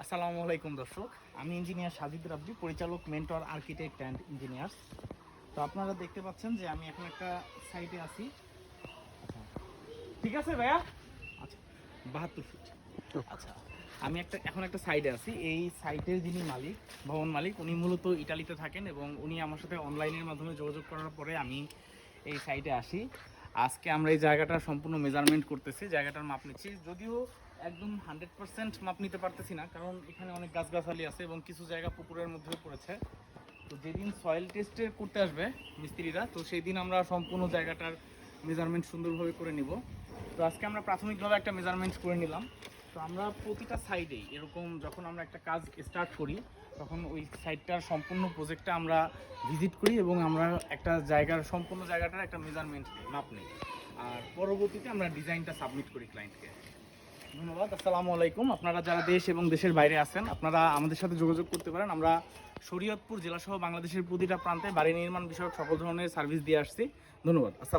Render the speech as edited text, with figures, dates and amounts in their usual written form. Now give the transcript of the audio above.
আসসালামু আলাইকুম দর্শক, আমি ইঞ্জিনিয়ার সাজিদ রাব্বি, পরিচালক, মেন্টর, আর্কিটেক্ট অ্যান্ড ইঞ্জিনিয়ার্স। তো আপনারা দেখতে পাচ্ছেন যে আমি এখন একটা সাইটে আছি। ঠিক আছে ভাইয়া, আচ্ছা 72 ফিট। আচ্ছা, আমি এখন একটা সাইডে আছি। এই সাইটের যিনি মালিক, ভবন মালিক, উনি মূলত ইটালিতে থাকেন এবং উনি আমার সাথে অনলাইনের মাধ্যমে যোগাযোগ করার পরে আমি এই সাইটে আসি। আজকে আমরা এই জায়গাটার সম্পূর্ণ মেজারমেন্ট করতেছি, জায়গাটার মাপ নিচ্ছি। যদিও একদম 100% মাপ নিতে পারতেছি না, কারণ এখানে অনেক গাছগাছালি আছে এবং কিছু জায়গা পুকুরের মধ্যেও পড়েছে। তো যেদিন সয়েল টেস্টে করতে আসবে মিস্ত্রিরা, তো সেই দিন আমরা সম্পূর্ণ জায়গাটার মেজারমেন্ট সুন্দরভাবে করে নিব। তো আজকে আমরা প্রাথমিকভাবে একটা মেজারমেন্ট করে নিলাম। তো আমরা প্রতিটা সাইডেই এরকম যখন আমরা একটা কাজ স্টার্ট করি, তখন ওই সাইডটার সম্পূর্ণ প্রজেক্টটা আমরা ভিজিট করি এবং আমরা একটা সম্পূর্ণ জায়গাটার একটা মেজারমেন্ট মাপ নিই। আর পরবর্তীতে আমরা ডিজাইনটা সাবমিট করি ক্লায়েন্টকে। ধন্যবাদ। আসসালামু আলাইকুম। আপনারা যারা দেশ এবং দেশের বাইরে আছেন, আপনারা আমাদের সাথে যোগাযোগ করতে পারেন। আমরা শরীয়তপুর জেলাসহ বাংলাদেশের প্রতিটা প্রান্তে বাড়ি নির্মাণ বিষয়ক সকল ধরনের সার্ভিস দিয়ে আসছি। ধন্যবাদ। আসসালাম।